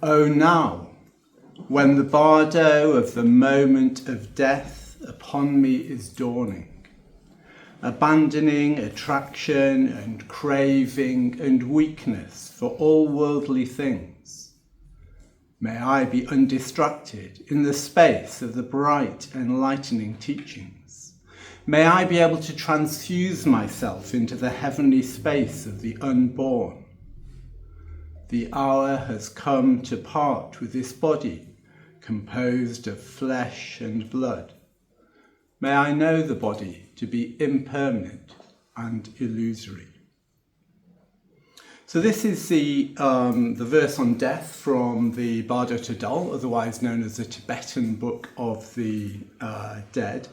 O now, when the bardo of the moment of death upon me is dawning, abandoning attraction and craving and weakness for all worldly things, may I be undistracted in the space of the bright enlightening teachings. May I be able to transfuse myself into the heavenly space of the unborn. The hour has come to part with this body, composed of flesh and blood. May I know the body to be impermanent and illusory. So this is the verse on death from the Bardo Tadal, otherwise known as the Tibetan Book of the Dead.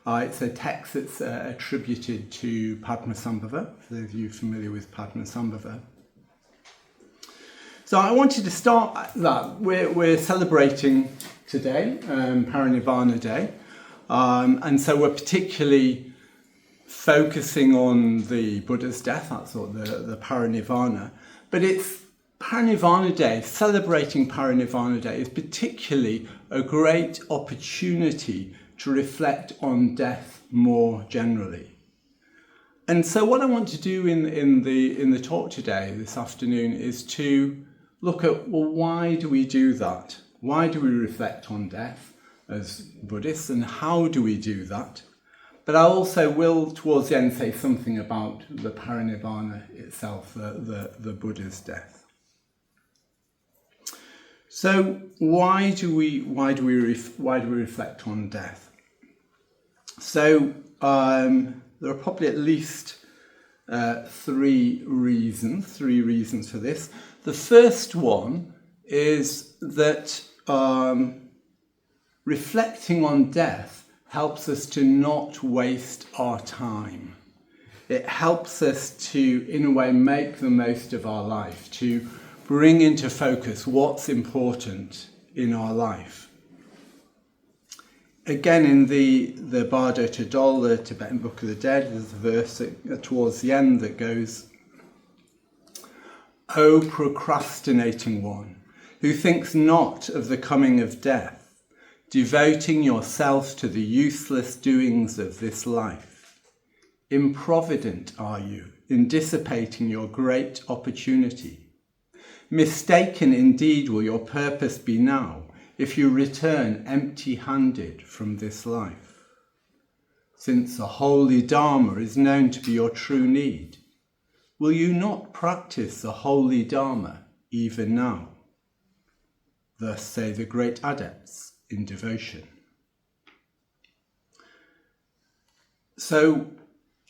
It's a text that's attributed to Padmasambhava, for those of you familiar with Padmasambhava. So I wanted to start that. We're celebrating today, Parinirvana Day, and so we're particularly focusing on the Buddha's death, that's sort of the Parinirvana. But it's Parinirvana Day, celebrating Parinirvana Day is particularly a great opportunity to reflect on death more generally. And so what I want to do in the talk today, this afternoon, is to look at, well, why do we do that? Why do we reflect on death as Buddhists, and how do we do that? But I also will, towards the end, say something about the Parinirvana itself, the Buddha's death. So why do we reflect on death? So there are probably at least three reasons for this. The first one is that reflecting on death helps us to not waste our time. It helps us to, in a way, make the most of our life, to bring into focus what's important in our life. Again, in the Bardo Tadal, the Tibetan Book of the Dead, there's a verse towards the end that goes, O procrastinating one, who thinks not of the coming of death, devoting yourself to the useless doings of this life. Improvident are you in dissipating your great opportunity. Mistaken indeed will your purpose be now, if you return empty-handed from this life. Since the holy Dharma is known to be your true need, will you not practice the holy Dharma even now? Thus say the great adepts in devotion. So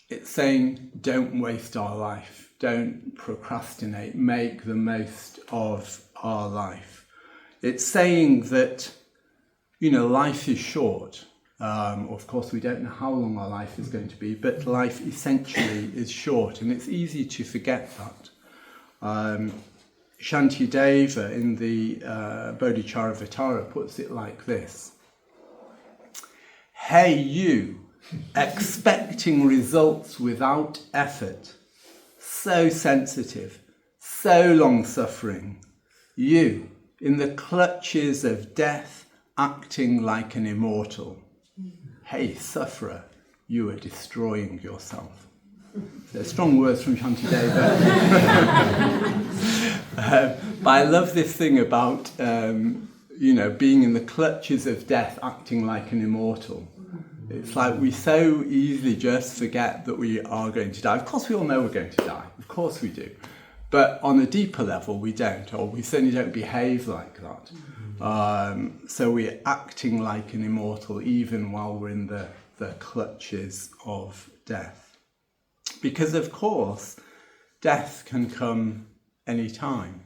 it's saying, don't waste our life, don't procrastinate, make the most of our life. It's saying that, life is short. Of course, we don't know how long our life is going to be, but life essentially is short, and it's easy to forget that. Shantideva in the Bodhicharyavatara puts it like this. Hey you, expecting results without effort, so sensitive, so long-suffering, you, in the clutches of death, acting like an immortal. Hey, sufferer, you are destroying yourself. So strong words from Shantideva. But I love this thing about, being in the clutches of death, acting like an immortal. It's like we so easily just forget that we are going to die. Of course, we all know we're going to die. Of course we do. But on a deeper level, we don't, or we certainly don't behave like that. So we're acting like an immortal even while we're in the clutches of death. Because, of course, death can come any time.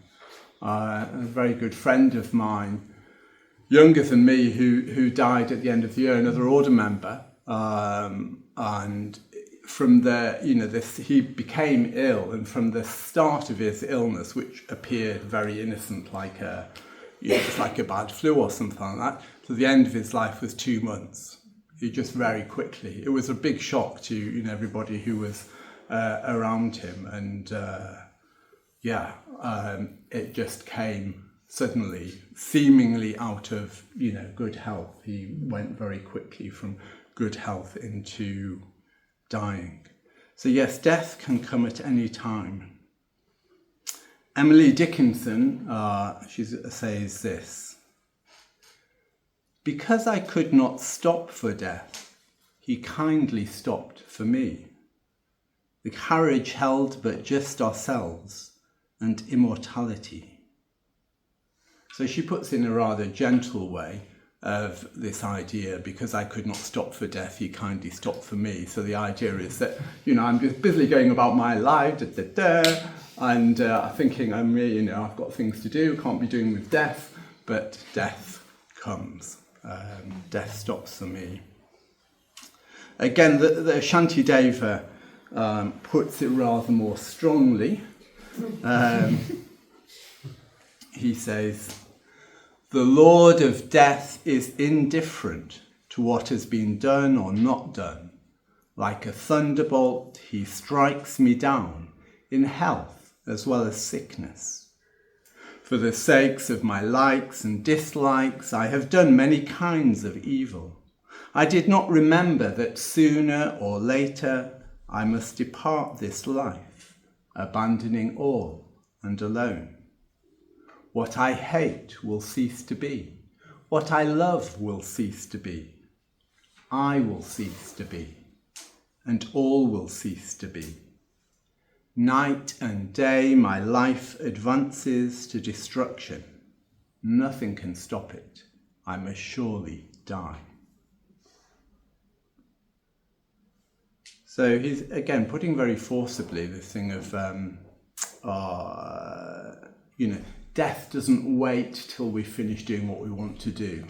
A very good friend of mine, younger than me, who died at the end of the year, another order member, and from he became ill, and from the start of his illness, which appeared very innocent, like just like a bad flu or something like that, to the end of his life was 2 months. He just very quickly. It was a big shock to everybody who was around him, and it just came suddenly, seemingly out of, good health. He went very quickly from good health into dying. So yes, death can come at any time. Emily Dickinson, she says this: "Because I could not stop for death, he kindly stopped for me. The carriage held but just ourselves and immortality." So she puts in a rather gentle way of this idea, because I could not stop for death, he kindly stopped for me. So the idea is that, I'm just busily going about my life, and thinking I've got things to do, can't be doing with death, but death comes. Death stops for me. Again, the Shantideva puts it rather more strongly. He says, "The Lord of death is indifferent to what has been done or not done. Like a thunderbolt, he strikes me down in health as well as sickness. For the sakes of my likes and dislikes, I have done many kinds of evil. I did not remember that sooner or later I must depart this life, abandoning all and alone. What I hate will cease to be. What I love will cease to be. I will cease to be, and all will cease to be. Night and day my life advances to destruction. Nothing can stop it. I must surely die." So he's, again, putting very forcibly this thing of, death doesn't wait till we finish doing what we want to do.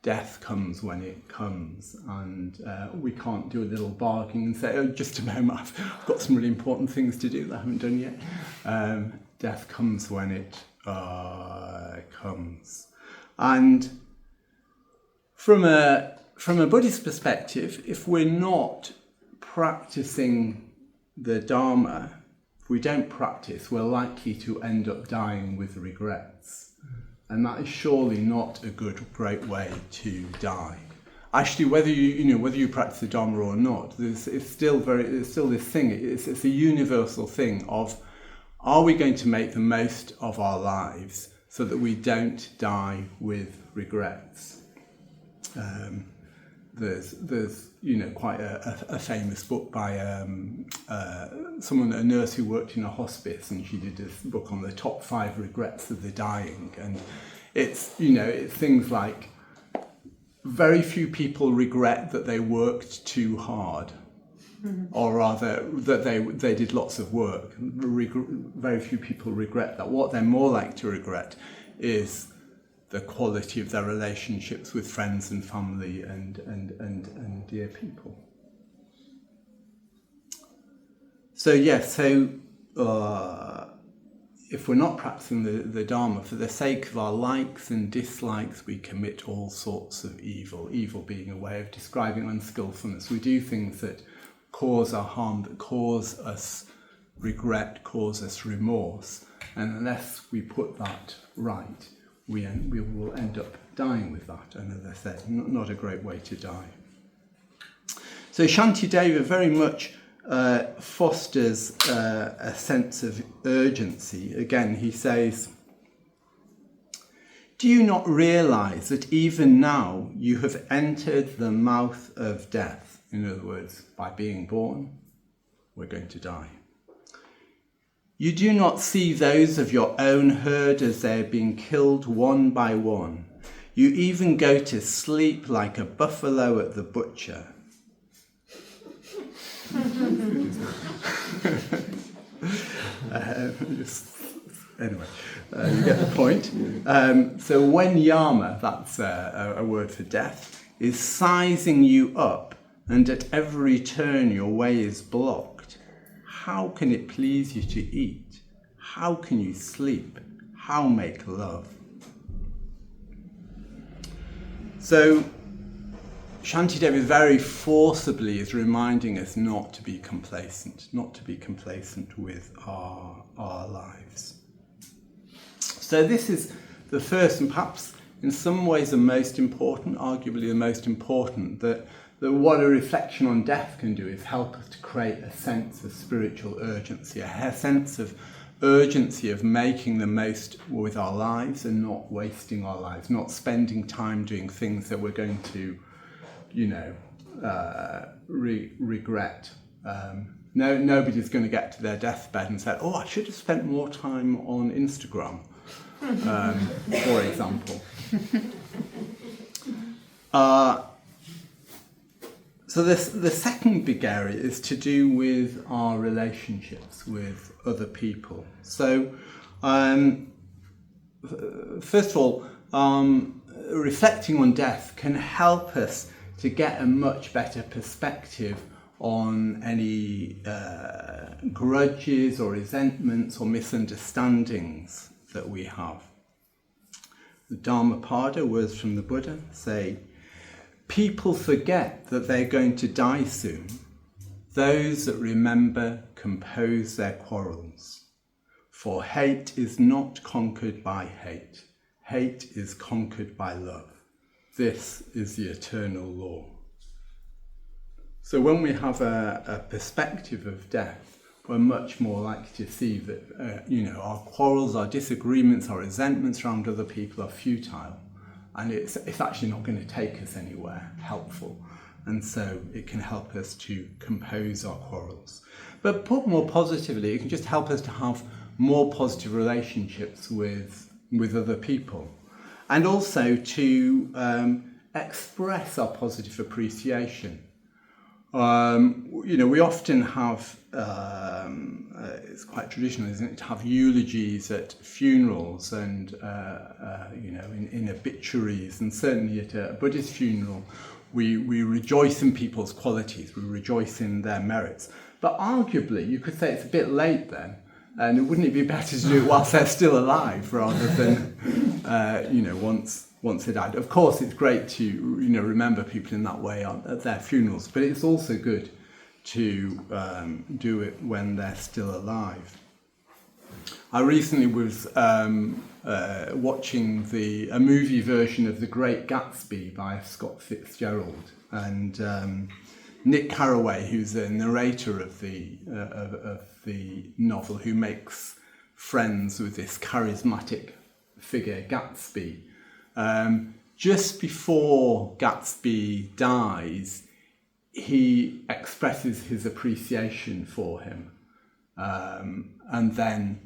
Death comes when it comes, and we can't do a little bargaining and say, "Oh, just a moment, I've got some really important things to do that I haven't done yet." Death comes when it comes. And from a Buddhist perspective, if we're not practicing the Dharma, if we don't practice, we're likely to end up dying with regrets. And that is surely not a great way to die. Actually, whether you practice the Dharma or not, it's still this thing. It's a universal thing of, are we going to make the most of our lives so that we don't die with regrets? There's quite a famous book by a nurse who worked in a hospice, and she did this book on the top 5 regrets of the dying, and it's things like, very few people regret that they worked too hard, or rather that they did lots of work. Very few people regret that. What they're more like to regret is the quality of their relationships with friends and family and dear people. So if we're not practicing the Dharma, for the sake of our likes and dislikes, we commit all sorts of evil. Evil being a way of describing unskillfulness. We do things that cause our harm, that cause us regret, cause us remorse, and unless we put that right, we will end up dying with that. And as I said, not a great way to die. So Shantideva very much fosters a sense of urgency. Again, he says, "Do you not realize that even now you have entered the mouth of death?" In other words, by being born, we're going to die. "You do not see those of your own herd as they are being killed one by one. You even go to sleep like a buffalo at the butcher." Anyway, you get the point. So when Yama, that's a word for death, is sizing you up, and at every turn your way is blocked, how can it please you to eat? How can you sleep? How make love? So Shantideva very forcibly is reminding us not to be complacent with our lives. So this is the first, and perhaps in some ways the most important, arguably the most important, that what a reflection on death can do is help us to create a sense of spiritual urgency, a sense of urgency of making the most with our lives and not wasting our lives, not spending time doing things that we're going to, regret. Nobody's going to get to their deathbed and say, "Oh, I should have spent more time on Instagram," for example. So the second big area is to do with our relationships with other people. So first of all, reflecting on death can help us to get a much better perspective on any grudges or resentments or misunderstandings that we have. The Dhammapada, words from the Buddha, say, "People forget that they're going to die soon. Those that remember compose their quarrels. For hate is not conquered by hate. Hate is conquered by love. This is the eternal law." So when we have a perspective of death, we're much more likely to see that our quarrels, our disagreements, our resentments around other people are futile, and it's actually not going to take us anywhere helpful, and so it can help us to compose our quarrels. But put more positively, it can just help us to have more positive relationships with other people, and also to express our positive appreciation. We often have, it's quite traditional, isn't it, to have eulogies at funerals and, in obituaries, and certainly at a Buddhist funeral, we rejoice in people's qualities, we rejoice in their merits. But arguably, you could say it's a bit late then, and wouldn't it be better to do it whilst they're still alive rather than, once they died? Of course, it's great to remember people in that way at their funerals, but it's also good to do it when they're still alive. I recently was watching a movie version of The Great Gatsby by Scott Fitzgerald, and Nick Carraway, who's the narrator of the novel, who makes friends with this charismatic figure Gatsby. Just before Gatsby dies, he expresses his appreciation for him, and then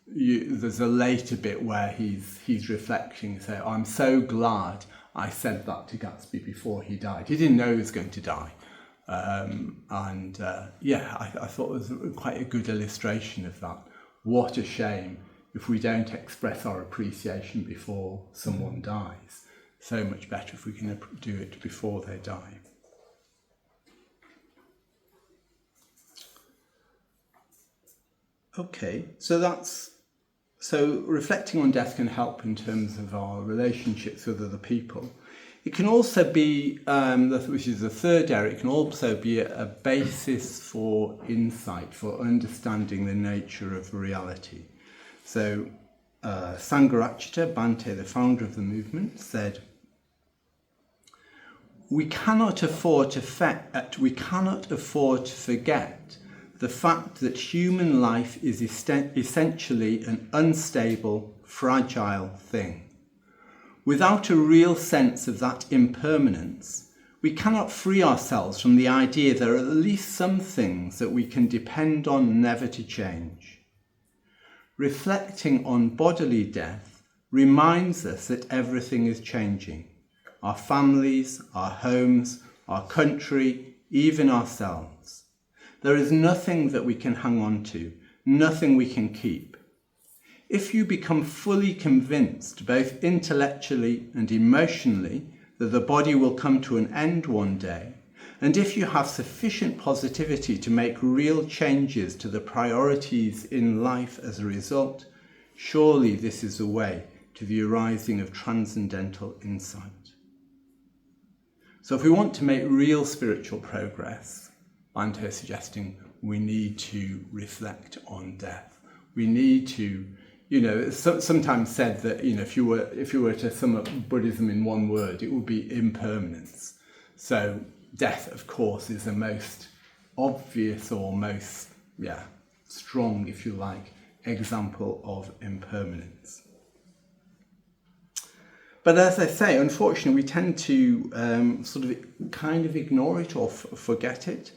there's a later bit where he's reflecting, saying, "I'm so glad I said that to Gatsby before he died. He didn't know he was going to die." I thought it was quite a good illustration of that. What a shame if we don't express our appreciation before someone dies. So much better if we can do it before they die. Okay, so reflecting on death can help in terms of our relationships with other people. It can also be, which is the third area, it can also be a basis for insight, for understanding the nature of reality. So Sangharakshita Bhante, the founder of the movement, said, we cannot afford to forget the fact that human life is essentially an unstable, fragile thing. Without a real sense of that impermanence, we cannot free ourselves from the idea there are at least some things that we can depend on never to change. Reflecting on bodily death reminds us that everything is changing. Our families, our homes, our country, even ourselves. There is nothing that we can hang on to, nothing we can keep. If you become fully convinced, both intellectually and emotionally, that the body will come to an end one day, and if you have sufficient positivity to make real changes to the priorities in life as a result, surely this is the way to the arising of transcendental insight. So if we want to make real spiritual progress, Bhante is suggesting we need to reflect on death. We need to sometimes said that, if you were to sum up Buddhism in one word, it would be impermanence. So death, of course, is the most obvious or most, strong, if you like, example of impermanence. But as I say, unfortunately, we tend to sort of kind of ignore it or forget it.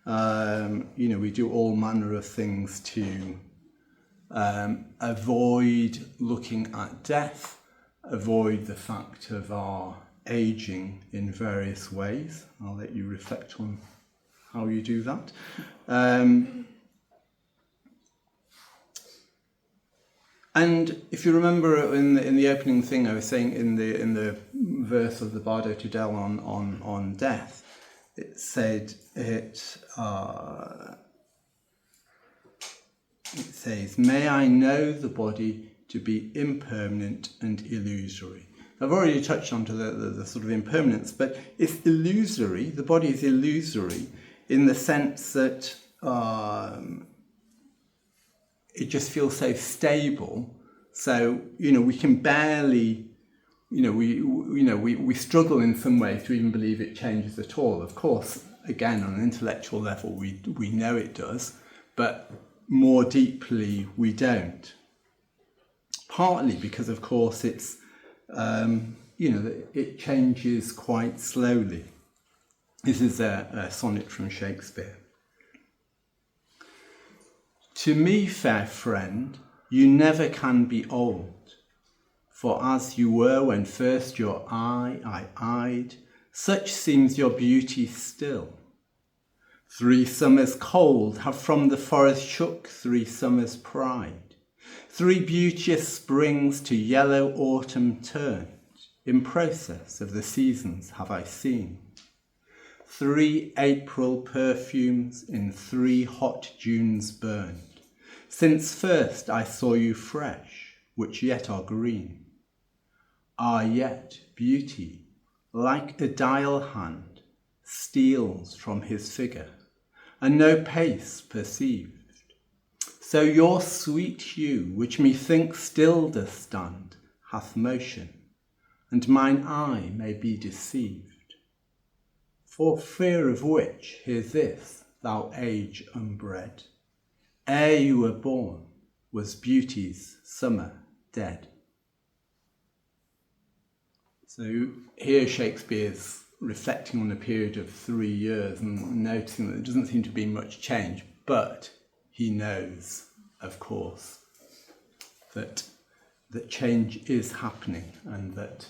We do all manner of things to avoid looking at death, avoid the fact of our aging in various ways. I'll let you reflect on how you do that. And if you remember in the opening thing, I was saying in the verse of the Bardo Tudel on death, it said it says, "May I know the body to be impermanent and illusory." I've already touched on to the sort of impermanence, but it's illusory. The body is illusory in the sense that it just feels so stable. So, we can barely, we struggle in some way to even believe it changes at all. Of course, again, on an intellectual level, we know it does, but more deeply we don't. Partly because, of course, it's, it changes quite slowly. This is a sonnet from Shakespeare. "To me, fair friend, you never can be old, for as you were when first your eye I eyed, such seems your beauty still. 3 summers cold have from the forest shook 3 summers' pride. 3 beauteous springs to yellow autumn turned, in process of the seasons have I seen. 3 April perfumes in 3 hot Junes burned, since first I saw you fresh, which yet are green. Ah, yet beauty, like a dial hand, steals from his figure, and no pace perceived. So your sweet hue, which methinks still doth stand, hath motion, and mine eye may be deceived. For fear of which, hear this, thou age unbred, ere you were born, was beauty's summer dead." So here Shakespeare's reflecting on a period of 3 years and noticing that there doesn't seem to be much change, but he knows, of course, that change is happening and that,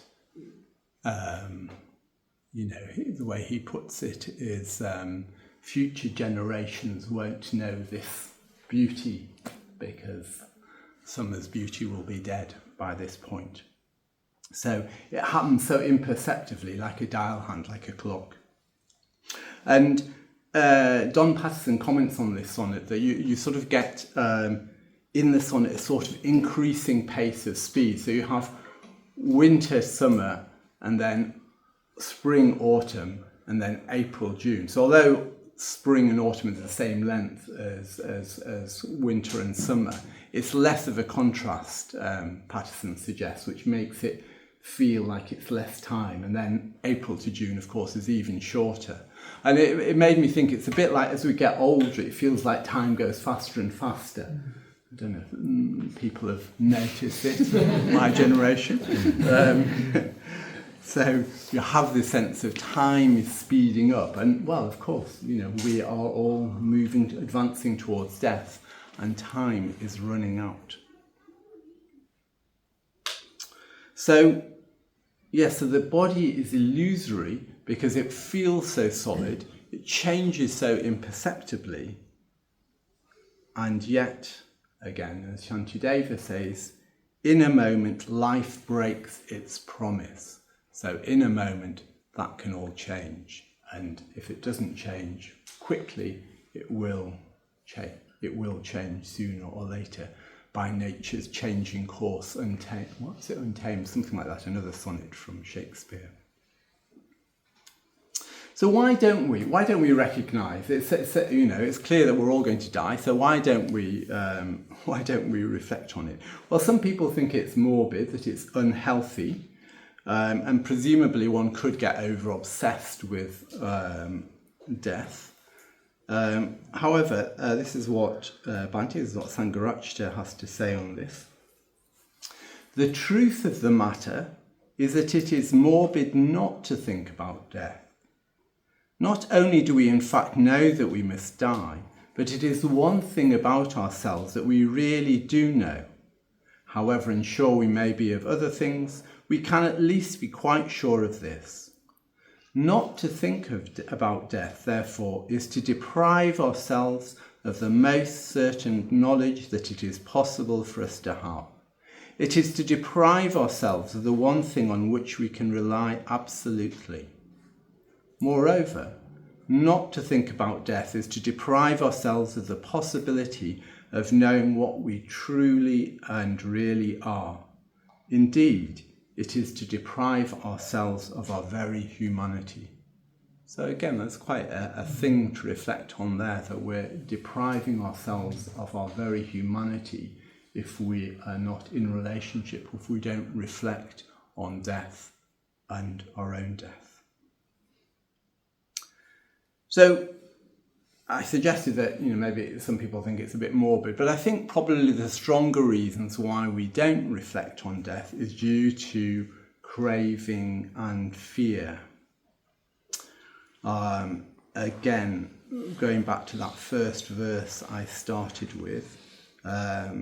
the way he puts it is future generations won't know this beauty because summer's beauty will be dead by this point. So it happens so imperceptibly, like a dial hand, like a clock. And Don Patterson comments on this sonnet that you sort of get in the sonnet a sort of increasing pace of speed. So you have winter, summer, and then spring, autumn, and then April, June. So although spring and autumn is the same length as winter and summer, it's less of a contrast, Patterson suggests, which makes it feel like it's less time. And then April to June, of course, is even shorter. And it made me think it's a bit like as we get older, it feels like time goes faster and faster. I don't know if people have noticed it, my generation. So you have this sense of time is speeding up. And, well, of course, we are all advancing towards death, and time is running out. So the body is illusory because it feels so solid, it changes so imperceptibly, and yet, again, as Shantideva says, in a moment life breaks its promise. So in a moment that can all change, and if it doesn't change quickly, it will change. It will change sooner or later by nature's changing course. What's it? Untamed, something like that. Another sonnet from Shakespeare. So why don't we recognise it's clear that we're all going to die. So why don't we reflect on it? Well, some people think it's morbid, that it's unhealthy, and presumably one could get over obsessed with death. However, this is what Sangharakshita has to say on this. The truth of the matter is that it is morbid not to think about death. Not only do we in fact know that we must die, but it is the one thing about ourselves that we really do know. However unsure we may be of other things, we can at least be quite sure of this. Not to think about death, therefore, is to deprive ourselves of the most certain knowledge that it is possible for us to have. It is to deprive ourselves of the one thing on which we can rely absolutely. Moreover, not to think about death is to deprive ourselves of the possibility of knowing what we truly and really are. Indeed, it is to deprive ourselves of our very humanity. So again, that's quite a thing to reflect on there, that we're depriving ourselves of our very humanity if we are not in relationship, if we don't reflect on death and our own death. So I suggested that, maybe some people think it's a bit morbid, but I think probably the stronger reasons why we don't reflect on death is due to craving and fear. Again, going back to that first verse I started with, oh,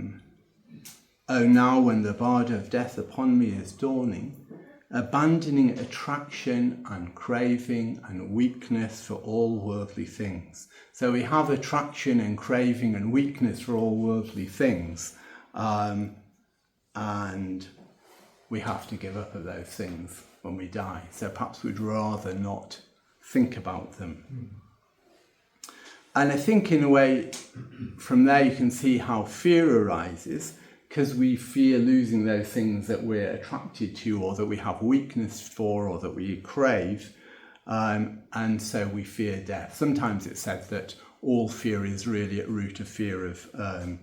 now when the bard of death upon me is dawning, abandoning attraction and craving and weakness for all worldly things. So we have attraction and craving and weakness for all worldly things, and we have to give up of those things when we die. So perhaps we'd rather not think about them. And I think in a way, from there you can see how fear arises, because we fear losing those things that we're attracted to, or that we have weakness for, or that we crave, and so we fear death. Sometimes it's said that all fear is really at root of fear of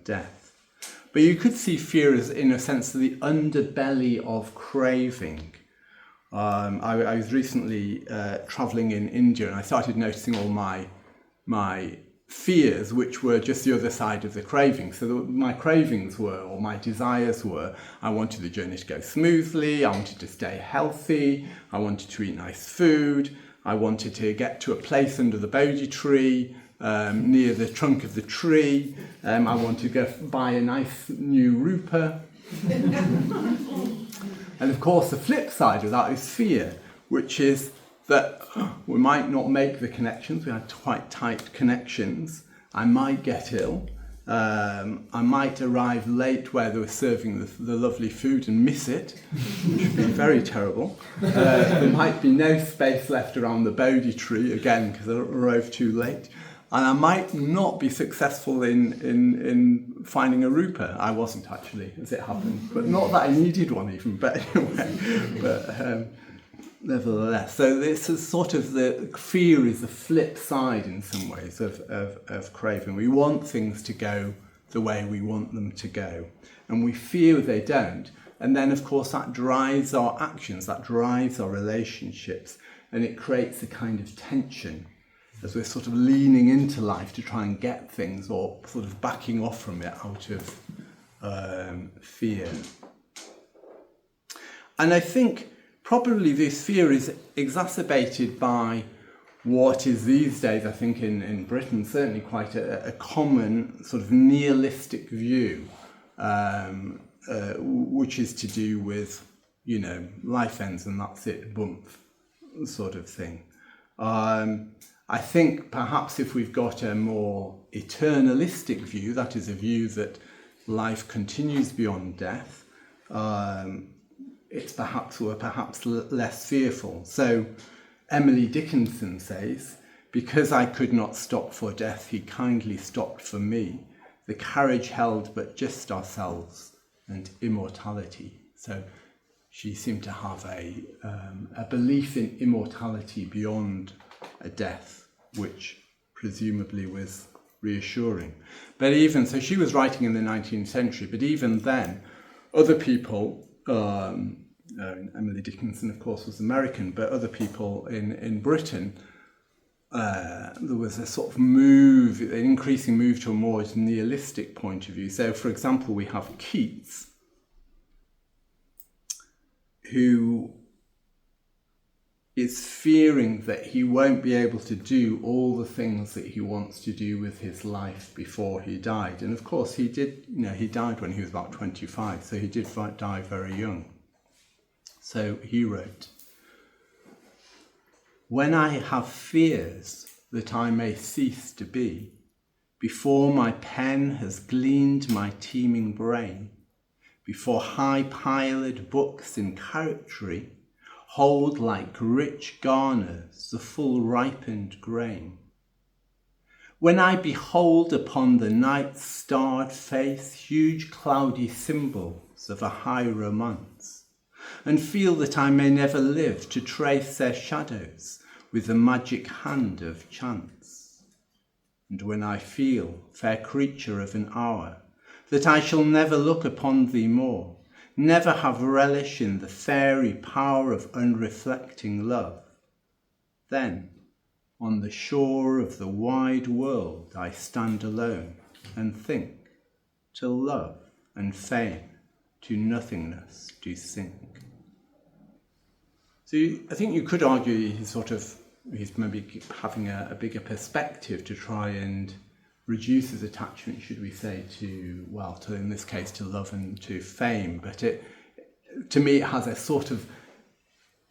death. But you could see fear as, in a sense, the underbelly of craving. I was recently travelling in India, and I started noticing all my fears, which were just the other side of the craving. So my cravings were, or my desires were, I wanted the journey to go smoothly, I wanted to stay healthy, I wanted to eat nice food, I wanted to get to a place under the Bodhi tree, near the trunk of the tree, I wanted to go buy a nice new rupa. And of course the flip side of that is fear, which is that we might not make the connections. We had quite tight connections. I might get ill. I might arrive late where they were serving the lovely food and miss it, which would be very terrible. There might be no space left around the Bodhi tree, again, because I arrived too late. And I might not be successful in finding a rupa. I wasn't actually, as it happened. But not that I needed one even, but anyway. Nevertheless, so this is sort of the fear is the flip side in some ways of craving. We want things to go the way we want them to go, and we fear they don't. And then, of course, that drives our actions, that drives our relationships, and it creates a kind of tension as we're sort of leaning into life to try and get things, or sort of backing off from it out of fear. And I think probably this fear is exacerbated by what is these days, I think in Britain, certainly quite a common sort of nihilistic view, which is to do with, life ends and that's it, bump, sort of thing. I think perhaps if we've got a more eternalistic view, that is a view that life continues beyond death, we're perhaps less fearful. So Emily Dickinson says, because I could not stop for death, he kindly stopped for me. The carriage held but just ourselves and immortality. So she seemed to have a belief in immortality beyond a death, which presumably was reassuring. But even so, she was writing in the 19th century, but even then, other people, Emily Dickinson, of course, was American, but other people in Britain, there was a sort of move, an increasing move to a more nihilistic point of view. So, for example, we have Keats, who is fearing that he won't be able to do all the things that he wants to do with his life before he died. And of course he did, he died when he was about 25, so he did die very young. So he wrote, "When I have fears that I may cease to be, before my pen has gleaned my teeming brain, before high-piled books in charactery hold like rich garners the full ripened grain. When I behold upon the night's starred face huge cloudy symbols of a high romance, and feel that I may never live to trace their shadows with the magic hand of chance. And when I feel, fair creature of an hour, that I shall never look upon thee more, never have relish in the fairy power of unreflecting love, then on the shore of the wide world I stand alone and think, till love and fame to nothingness do sink." So I think you could argue he's maybe having a bigger perspective to try and reduce his attachment, should we say, to in this case, to love and to fame. But to me, it has a sort of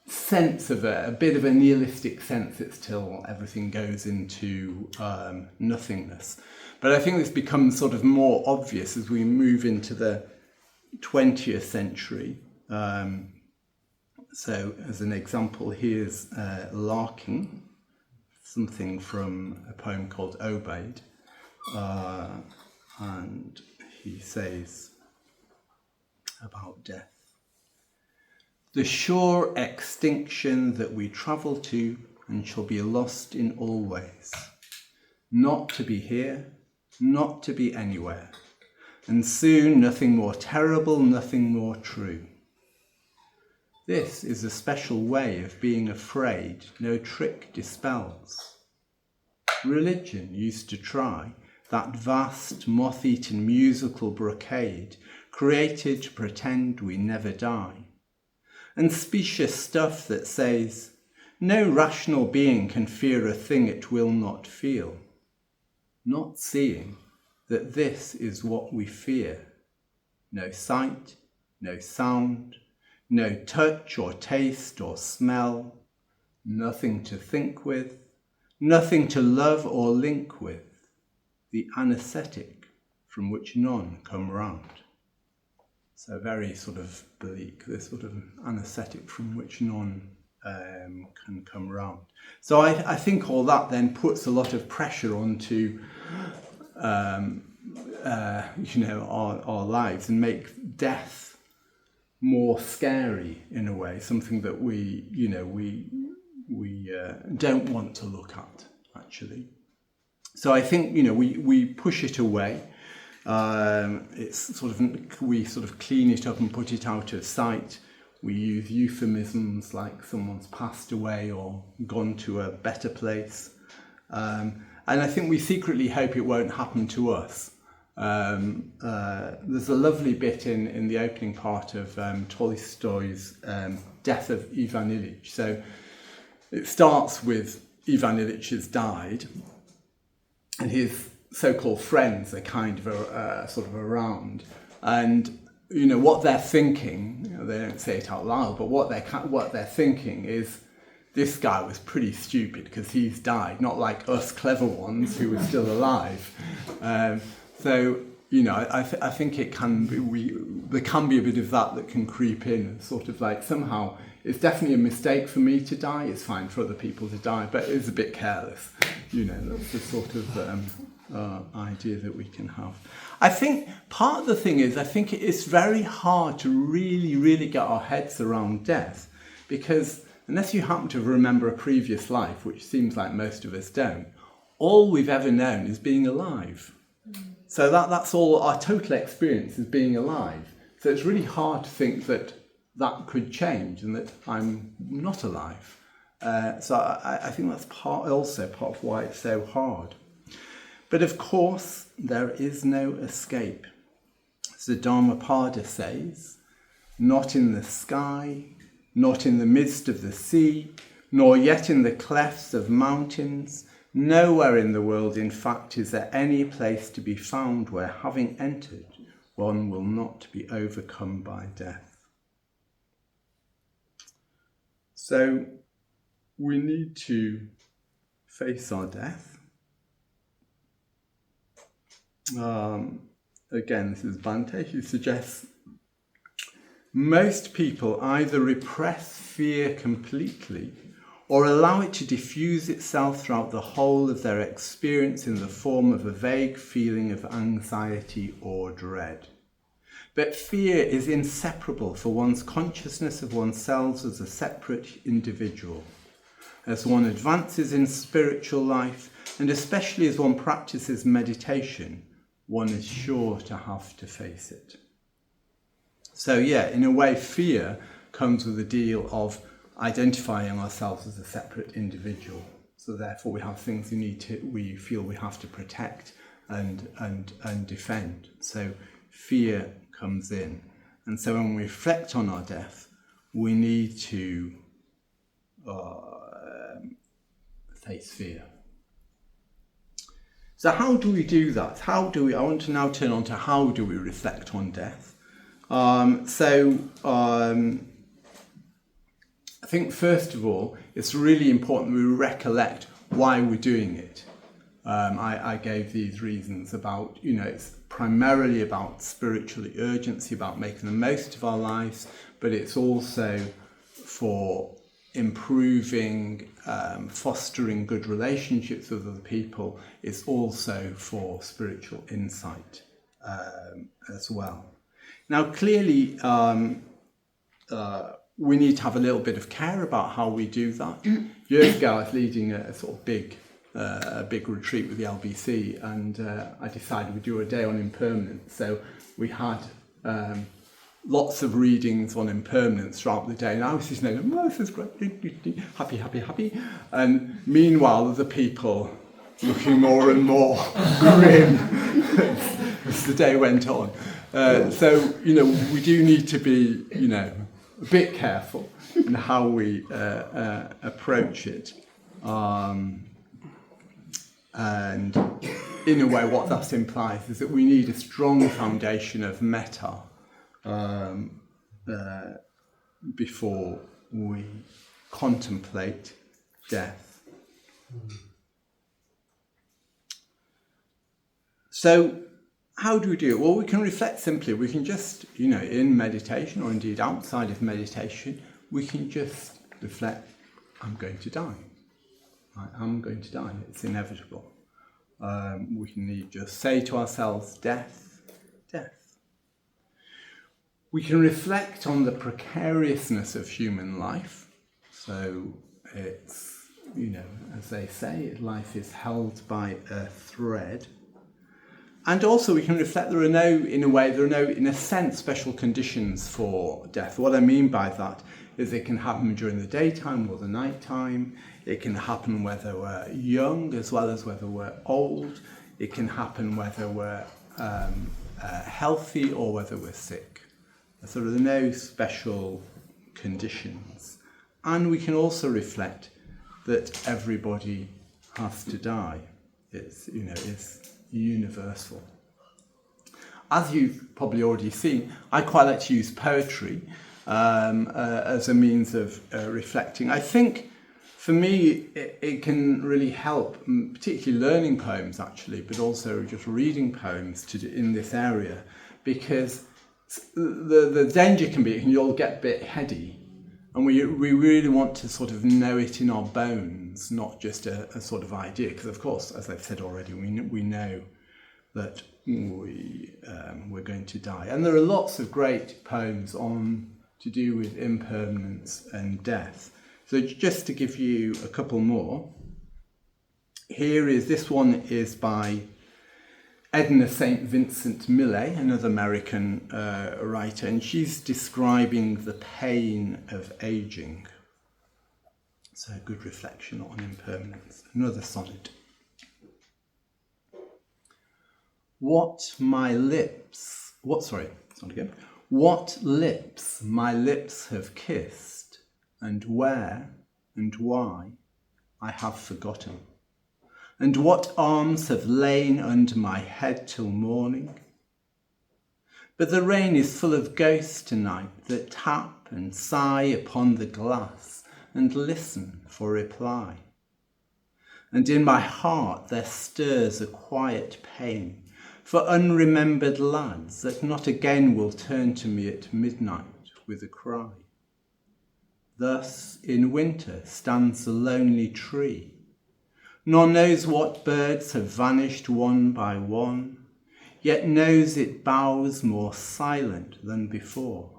sense of a bit of a nihilistic sense. It's till everything goes into nothingness. But I think this becomes sort of more obvious as we move into the 20th century. So as an example, here's Larkin, something from a poem called Obaid. And he says about death: "The sure extinction that we travel to and shall be lost in all ways, not to be here, not to be anywhere, and soon nothing more terrible, nothing more true. This is a special way of being afraid no trick dispels. Religion used to try that vast moth-eaten musical brocade created to pretend we never die, and specious stuff that says no rational being can fear a thing it will not feel, not seeing that this is what we fear: no sight, no sound, no touch or taste or smell, nothing to think with, nothing to love or link with, the anaesthetic from which none come round." So very sort of bleak, this sort of anaesthetic from which none can come round. So I think all that then puts a lot of pressure onto our lives, and make death more scary in a way, something that we don't want to look at, actually. So I think we push it away. It's we clean it up and put it out of sight. We use euphemisms like someone's passed away or gone to a better place, and I think we secretly hope it won't happen to us. There's a lovely bit in the opening part of Tolstoy's Death of Ivan Ilyich. So it starts with Ivan Ilyich has died, and his so-called friends are kind of sort of around, and what they're thinking. They don't say it out loud, but what they're thinking is, this guy was pretty stupid because he's died, not like us clever ones who are still alive. So I think it can be, there can be a bit of that can creep in, sort of like somehow it's definitely a mistake for me to die. It's fine for other people to die, but it's a bit careless. That's the sort of idea that we can have. I think part of the thing is, I think it's very hard to really, really get our heads around death, because unless you happen to remember a previous life, which seems like most of us don't, all we've ever known is being alive. So that's all our total experience is being alive. So it's really hard to think that that could change and that I'm not alive. So I think that's also part of why it's so hard. But of course, there is no escape. As the Dhammapada says, not in the sky, not in the midst of the sea, nor yet in the clefts of mountains, nowhere in the world, in fact, is there any place to be found where, having entered, one will not be overcome by death. So we need to face our death. Again, this is Bhante, who suggests most people either repress fear completely or allow it to diffuse itself throughout the whole of their experience in the form of a vague feeling of anxiety or dread. But fear is inseparable for one's consciousness of oneself as a separate individual. As one advances in spiritual life, and especially as one practices meditation, one is sure to have to face it. So yeah, in a way, fear comes with a deal of identifying ourselves as a separate individual. So therefore we have things we feel we have to protect and defend. So fear comes in. And so when we reflect on our death, we need to face fear. So how do we do that? I want to now turn on to how do we reflect on death. I think first of all, it's really important we recollect why we're doing it. I gave these reasons about, it's primarily about spiritual urgency, about making the most of our lives, but it's also for improving, fostering good relationships with other people. It's also for spiritual insight as well. Now, clearly, we need to have a little bit of care about how we do that. Years ago, I was leading a sort of big retreat with the LBC, and I decided we'd do a day on impermanence. So we had lots of readings on impermanence throughout the day, and I was just saying, "Oh, this is great, happy, happy, happy." And meanwhile, other people looking more and more grim as the day went on. So we do need to be a bit careful in how we approach it. And in a way, what that implies is that we need a strong foundation of metta before we contemplate death. So, how do we do it? Well, we can reflect simply. We can just, in meditation, or indeed outside of meditation, we can just reflect, I'm going to die. I'm going to die. It's inevitable. We can just say to ourselves, death, death. We can reflect on the precariousness of human life. So it's, as they say, life is held by a thread. And also we can reflect there are no, in a sense, special conditions for death. What I mean by that is it can happen during the daytime or the nighttime. It can happen whether we're young as well as whether we're old. It can happen whether we're healthy or whether we're sick. So there are no special conditions. And we can also reflect that everybody has to die. It's universal. As you've probably already seen, I quite like to use poetry as a means of reflecting. I think for me it can really help, particularly learning poems actually, but also just reading poems in this area, because the danger can be you'll get a bit heady, and we really want to sort of know it in our bones, not just a sort of idea, because of course, as I've said already, we know that we're going to die. And there are lots of great poems to do with impermanence and death. So just to give you a couple more, this one is by Edna St. Vincent Millay, another American writer, and she's describing the pain of aging. So a good reflection on impermanence. Another sonnet. What lips my lips have kissed, and where and why I have forgotten, and what arms have lain under my head till morning. But the rain is full of ghosts tonight that tap and sigh upon the glass and listen for reply. And in my heart there stirs a quiet pain for unremembered lads that not again will turn to me at midnight with a cry. Thus in winter stands the lonely tree, nor knows what birds have vanished one by one, yet knows it bows more silent than before.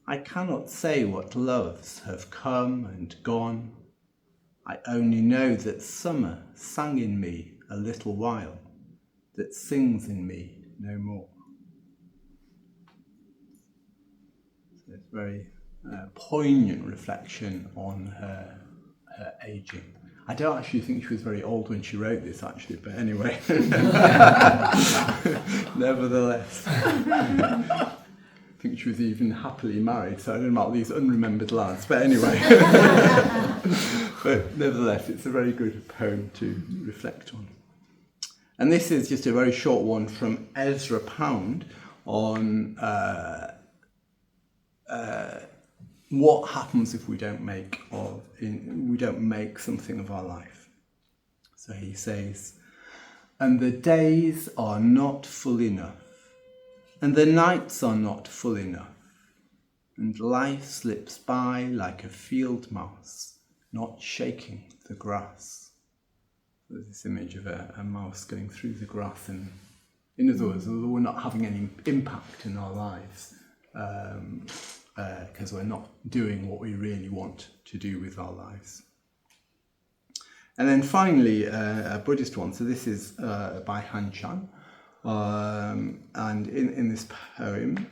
I cannot say what loves have come and gone. I only know that summer sang in me a little while, that sings in me no more. So it's very poignant reflection on her aging. I don't actually think she was very old when she wrote this, actually, but anyway. Nevertheless. I think she was even happily married, so I don't know about these unremembered lads, but anyway. But nevertheless, it's a very good poem to reflect on. And this is just a very short one from Ezra Pound on what happens if we don't make something of our life. So he says, "And the days are not full enough, and the nights are not full enough, and life slips by like a field mouse, not shaking the grass." There's this image of a mouse going through the grass, and in other words, we're not having any impact in our lives because we're not doing what we really want to do with our lives. And then finally, a Buddhist one. So this is by Han Chan, and in this poem,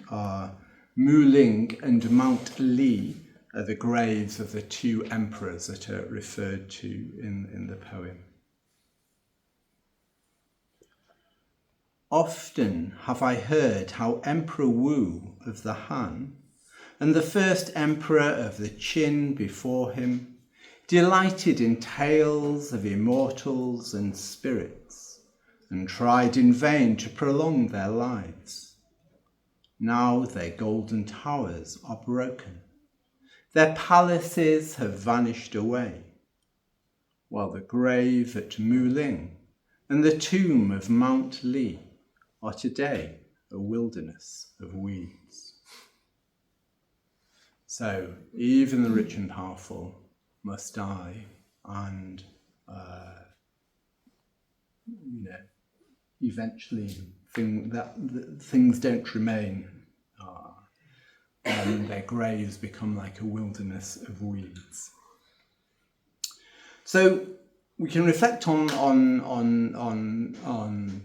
Mu Ling and Mount Li are the graves of the two emperors that are referred to in the poem. Often have I heard how Emperor Wu of the Han and the first emperor of the Qin before him delighted in tales of immortals and spirits, and tried in vain to prolong their lives. Now their golden towers are broken, their palaces have vanished away, while the grave at Muling and the tomb of Mount Li are today a wilderness of weeds. So even the rich and powerful must die, and eventually things don't remain, and their graves become like a wilderness of weeds. So we can reflect on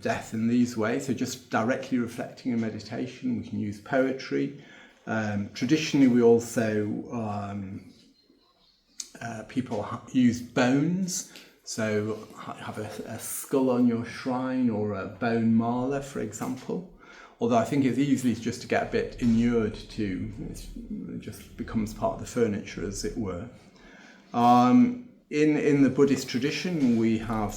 death in these ways. So just directly reflecting in meditation. We can use poetry. Traditionally, we also people use bones. So have a skull on your shrine, or a bone mala, for example. Although I think it's easy just to get a bit inured to, it just becomes part of the furniture, as it were. In the Buddhist tradition, we have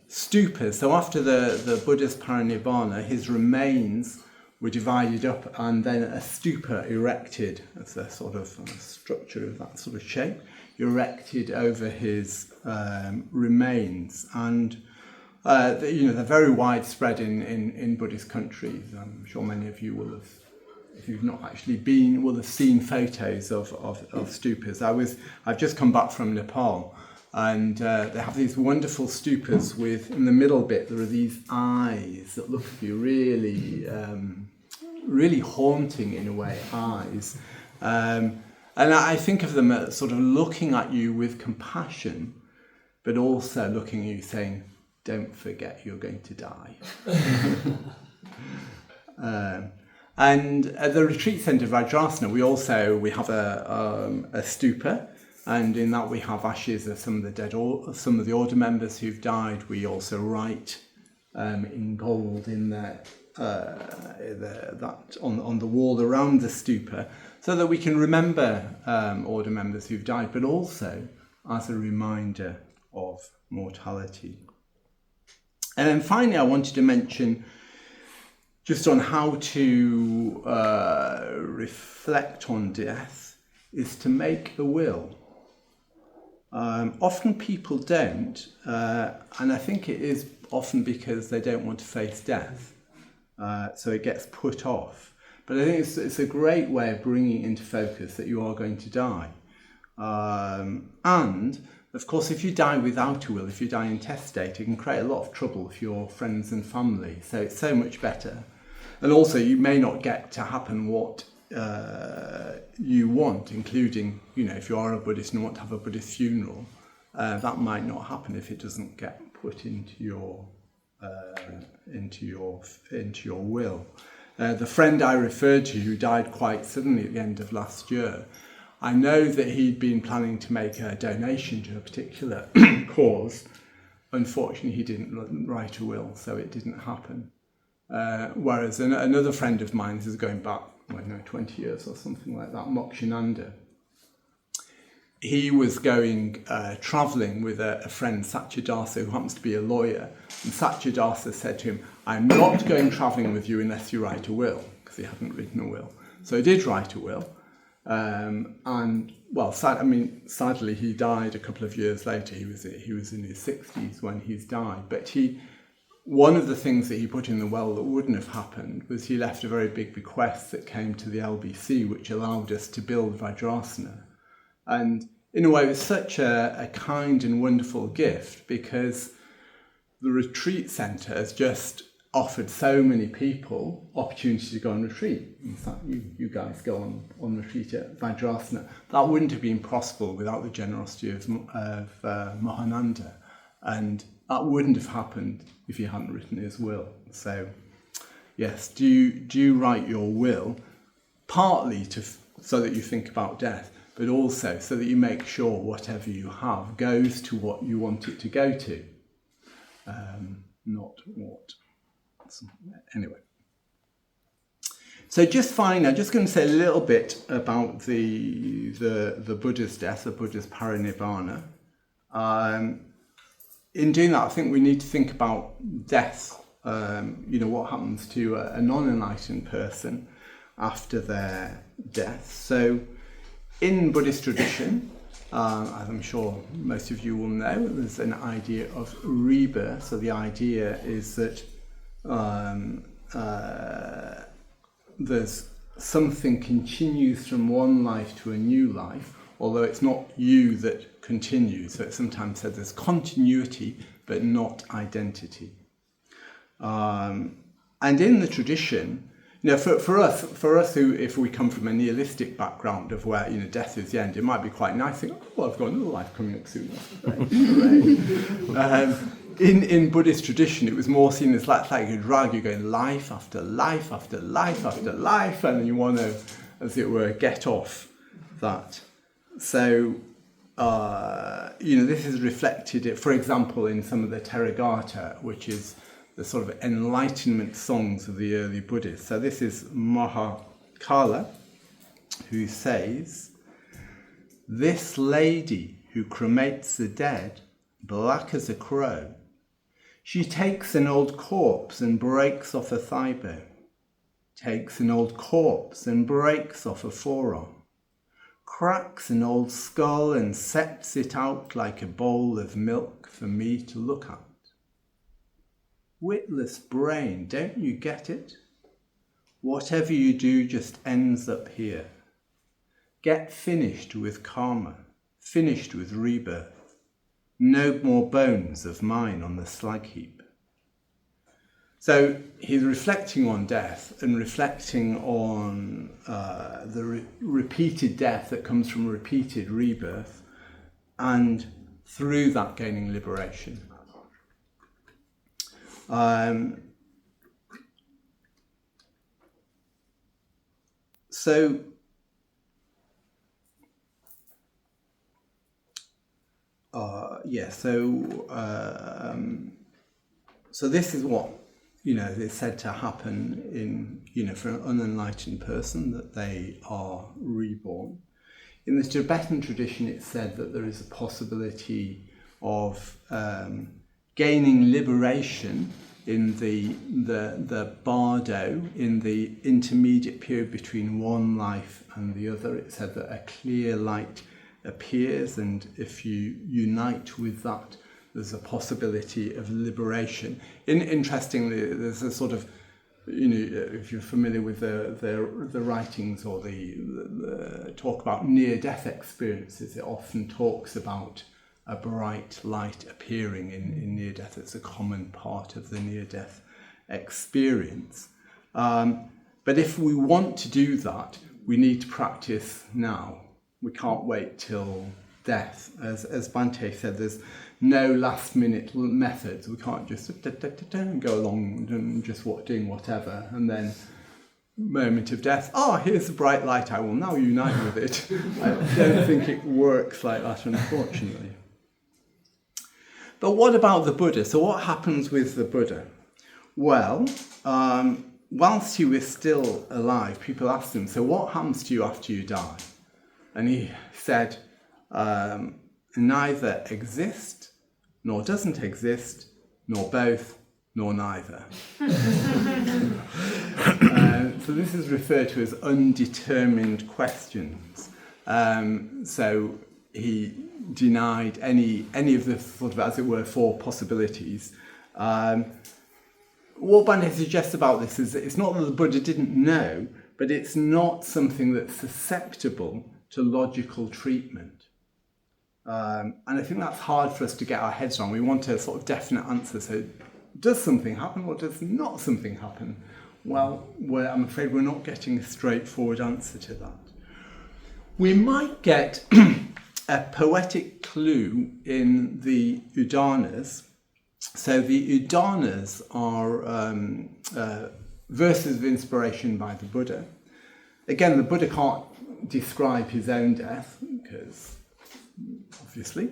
stupas. So after the Buddha's Parinirvana, his remains were divided up, and then a stupa erected, as a sort of structure of that sort of shape, erected over his remains. And they're very widespread in Buddhist countries. I'm sure many of you will have, if you've not actually been, will have seen photos of stupas. I've just come back from Nepal, and they have these wonderful stupas with, in the middle bit, there are these eyes that look at you really, really haunting in a way, eyes. And I think of them as sort of looking at you with compassion, but also looking at you saying, don't forget you're going to die. And at the retreat centre of Vajrasana, we have a stupa, and in that we have ashes of some of the order members who've died. We also write in gold in that on the wall around the stupa, so that we can remember order members who've died, but also as a reminder of mortality. And then finally, I wanted to mention just on how to reflect on death is to make a will. Often people don't, and I think it is often because they don't want to face death, so it gets put off. But I think it's a great way of bringing into focus that you are going to die. And of course, if you die without a will, if you die intestate, it can create a lot of trouble for your friends and family. So it's so much better. And also, you may not get to happen what you want, including, if you are a Buddhist and want to have a Buddhist funeral, that might not happen if it doesn't get put into your will. The friend I referred to, who died quite suddenly at the end of last year, I know that he'd been planning to make a donation to a particular cause. Unfortunately, he didn't write a will, so it didn't happen. Whereas another friend of mine, this is going back, 20 years or something like that, Mokshananda, he was going travelling with a friend, Satyadasa, who happens to be a lawyer. And Satyadasa said to him, I'm not going travelling with you unless you write a will, because he hadn't written a will. So he did write a will. Sadly, he died a couple of years later. He was in his 60s when he's died. But one of the things that he put in the will that wouldn't have happened was he left a very big bequest that came to the LBC, which allowed us to build Vajrasana. And in a way, it was such a kind and wonderful gift, because the retreat centre has just offered so many people opportunity to go on retreat. In fact, you guys go on retreat at Vajrasana. That wouldn't have been possible without the generosity of Mahananda, and that wouldn't have happened if he hadn't written his will. So, yes, do write your will, partly so that you think about death, but also so that you make sure whatever you have goes to what you want it to go to, not what. Anyway, so just finally, I'm just going to say a little bit about the Buddha's death, the Buddha's Parinirvana. In doing that, I think we need to think about death. What happens to a non-enlightened person after their death. So, in Buddhist tradition, as I'm sure most of you will know, there's an idea of rebirth. So the idea is that there's something continues from one life to a new life, although it's not you that continues. So it's sometimes said there's continuity, but not identity. And in the tradition, for us who, if we come from a nihilistic background of where death is the end, it might be quite nice to think, I've got another life coming up soon. In Buddhist tradition, it was more seen as like a drag. You're going life after life after life after life, and you want to, as it were, get off that. So, this is reflected, for example, in some of the Therigatha, which is the sort of enlightenment songs of the early Buddhists. So this is Mahakala, who says, "This lady who cremates the dead, black as a crow, she takes an old corpse and breaks off a thigh bone, takes an old corpse and breaks off a forearm, cracks an old skull and sets it out like a bowl of milk for me to look at. Witless brain, don't you get it? Whatever you do just ends up here. Get finished with karma, finished with rebirth. No more bones of mine on the slag heap." So he's reflecting on death and reflecting on the repeated death that comes from repeated rebirth, and through that gaining liberation. So this is what, is said to happen in, for an unenlightened person, that they are reborn. In the Tibetan tradition, it's said that there is a possibility of gaining liberation in the bardo, in the intermediate period between one life and the other. It's said that a clear light appears, and if you unite with that, there's a possibility of liberation. Interestingly, there's a sort of, if you're familiar with the writings or the talk about near-death experiences, it often talks about a bright light appearing in near-death. It's a common part of the near-death experience. But if we want to do that, we need to practice now. We can't wait till death. As Bhante said, there's no last-minute methods. We can't just go along and just doing whatever, and then moment of death, here's the bright light, I will now unite with it. I don't think it works like that, unfortunately. But what about the Buddha? So what happens with the Buddha? Well, whilst he was still alive, people asked him, so what happens to you after you die? And he said, neither exist, nor doesn't exist, nor both, nor neither. So this is referred to as undetermined questions. So he denied any of the sort of, as it were, four possibilities. What Bhante suggests about this is that it's not that the Buddha didn't know, but it's not something that's susceptible to logical treatment. And I think that's hard for us to get our heads around. We want a sort of definite answer. So does something happen or does not something happen? Well, I'm afraid we're not getting a straightforward answer to that. We might get a poetic clue in the Udanas. So the Udanas are verses of inspiration by the Buddha. Again, the Buddha can't describe his own death, because obviously.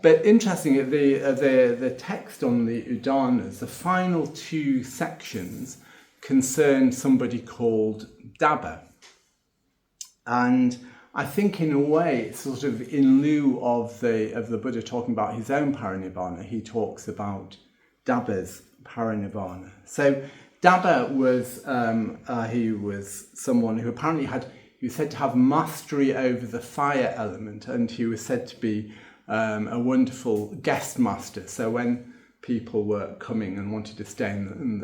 But interestingly, the text on the Udanas, the final two sections concern somebody called Dabba. And I think in a way, it's sort of in lieu of the Buddha talking about his own Parinirvana, he talks about Dabba's Parinirvana. So Dabba was he was someone who apparently he was said to have mastery over the fire element, and he was said to be a wonderful guest master. So when people were coming and wanted to stay in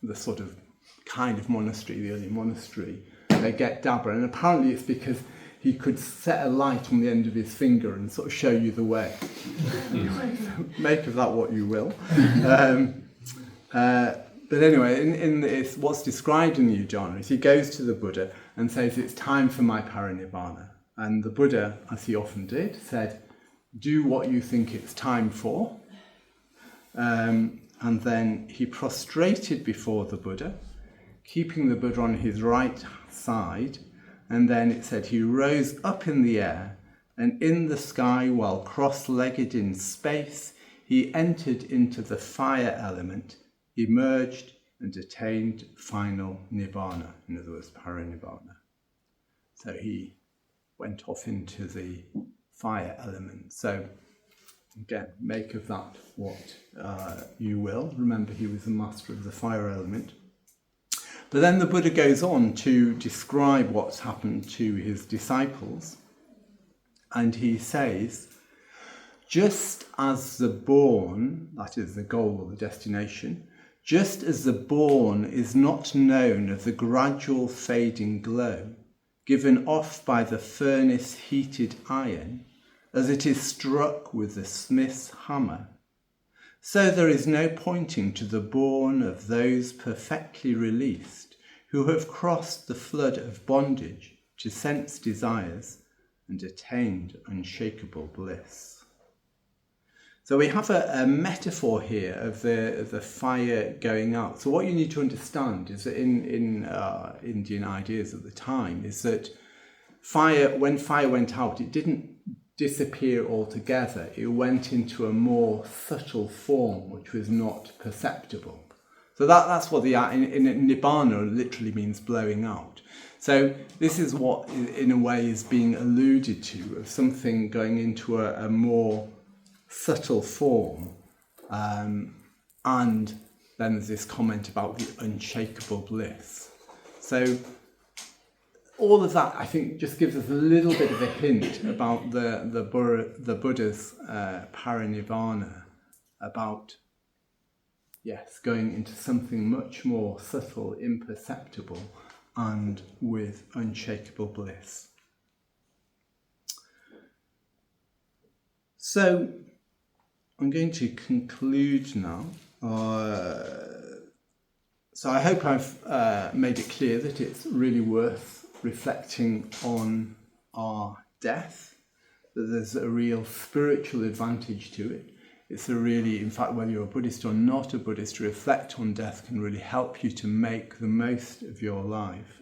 the sort of kind of monastery, the early monastery, they get Dabba, and apparently it's because he could set a light on the end of his finger and sort of show you the way. Make of that what you will. But anyway, it's what's described in the Ujjana is he goes to the Buddha and says, it's time for my Parinirvana. And the Buddha, as he often did, said, do what you think it's time for. And then he prostrated before the Buddha, keeping the Buddha on his right side. And then it said he rose up in the air, and in the sky, while cross-legged in space, he entered into the fire element, emerged and attained final Nibbana, in other words, Parinirvana. So he went off into the fire element. So again, make of that what you will. Remember, he was the master of the fire element. But then the Buddha goes on to describe what's happened to his disciples. And he says, just as the born, that is the goal or the destination, just as the born is not known of the gradual fading glow given off by the furnace heated iron, as it is struck with the smith's hammer, So there is no pointing to the bourne of those perfectly released who have crossed the flood of bondage to sense desires and attained unshakable bliss. So we have a metaphor here of the fire going out. So what you need to understand is that in Indian ideas at the time is that when fire went out, it didn't disappear altogether. It went into a more subtle form, which was not perceptible. So that's what in Nibbana literally means blowing out. So this is what, in a way, is being alluded to, of something going into a more subtle form. And then there's this comment about the unshakable bliss. So all of that, I think, just gives us a little bit of a hint about the Buddha's Parinirvana, about, yes, going into something much more subtle, imperceptible, and with unshakable bliss. So I'm going to conclude now. So I hope I've made it clear that it's really worth reflecting on our death, that there's a real spiritual advantage to it. It's in fact, whether you're a Buddhist or not a Buddhist, to reflect on death can really help you to make the most of your life,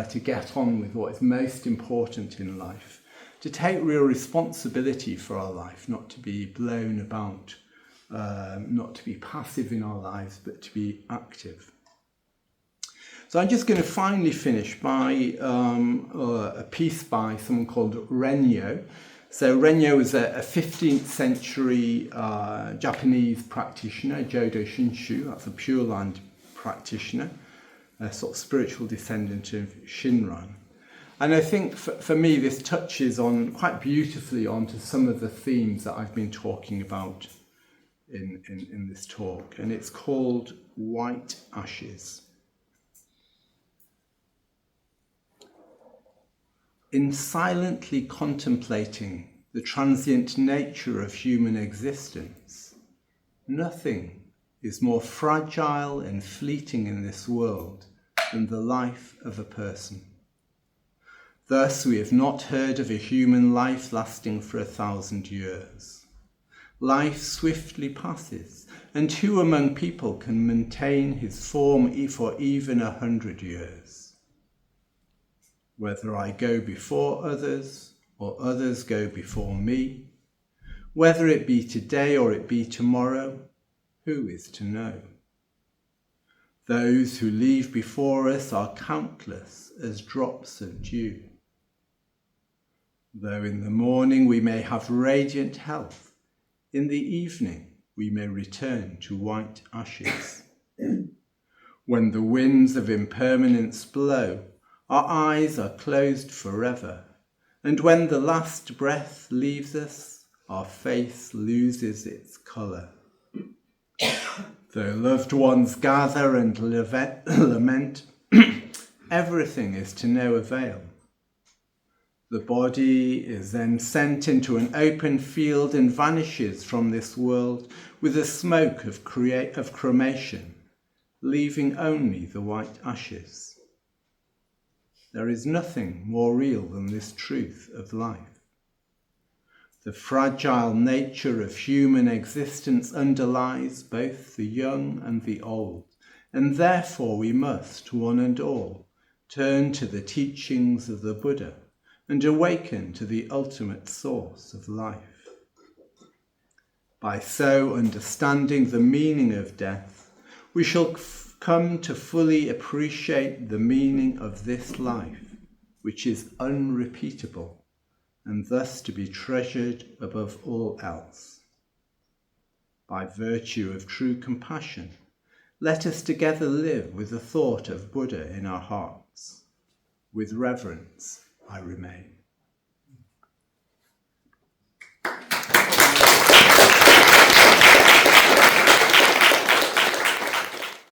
to get on with what is most important in life, to take real responsibility for our life, not to be blown about, not to be passive in our lives, but to be active. So I'm just going to finally finish by a piece by someone called Renyo. So Renyo was a 15th century Japanese practitioner, Jodo Shinshu, that's a Pure Land practitioner, a sort of spiritual descendant of Shinran. And I think for me this touches on quite beautifully onto some of the themes that I've been talking about in this talk, and it's called White Ashes. In silently contemplating the transient nature of human existence, nothing is more fragile and fleeting in this world than the life of a person. Thus, we have not heard of a human life lasting for 1,000 years. Life swiftly passes, and who among people can maintain his form for even 100 years? Whether I go before others, or others go before me, whether it be today or it be tomorrow, who is to know? Those who leave before us are countless as drops of dew. Though in the morning we may have radiant health, in the evening we may return to white ashes. When the winds of impermanence blow, our eyes are closed forever, and when the last breath leaves us, our face loses its colour. Though loved ones gather and lament, everything is to no avail. The body is then sent into an open field and vanishes from this world with the smoke of cremation, leaving only the white ashes. There is nothing more real than this truth of life. The fragile nature of human existence underlies both the young and the old, and therefore we must, one and all, turn to the teachings of the Buddha and awaken to the ultimate source of life. By so understanding the meaning of death, we shall come to fully appreciate the meaning of this life, which is unrepeatable, and thus to be treasured above all else. By virtue of true compassion, let us together live with the thought of Buddha in our hearts. With reverence, I remain.